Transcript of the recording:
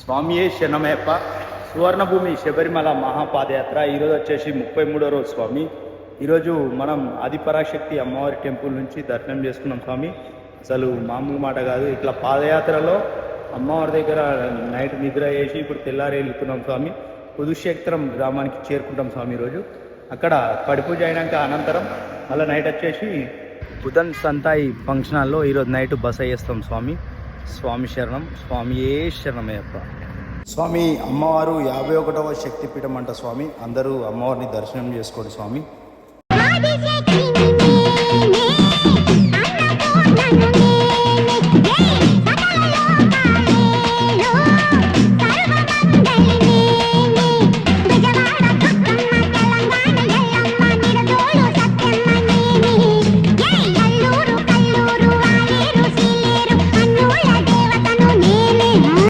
స్వామియే శరణమయ్యప్ప. సువర్ణభూమి శబరిమల మహాపాదయాత్ర ఈరోజు వచ్చేసి 33వ రోజు స్వామి. ఈరోజు మనం ఆదిపరాశక్తి అమ్మవారి టెంపుల్ నుంచి దర్శనం చేసుకున్నాం స్వామి. అసలు మామూలు మాట కాదు. ఇట్లా పాదయాత్రలో అమ్మవారి దగ్గర నైట్ నిద్ర చేసి ఇప్పుడు తెల్లారి వెళ్తున్నాం స్వామి. పుదుక్షేత్రం గ్రామానికి చేరుకుంటాం స్వామి. ఈరోజు అక్కడ పడిపూజ అయినాక అనంతరం మళ్ళీ నైట్ వచ్చేసి బుధన్ సంతాయి ఫంక్షన్ హాల్లో ఈరోజు నైట్ బస చేస్తాం స్వామి. స్వామి శరణం. స్వామియే శరణమయ్యప్ప. స్వామి అమ్మవారు 51వ శక్తిపీఠం అంట స్వామి. అందరూ అమ్మవారిని దర్శనం చేసుకోండి స్వామి.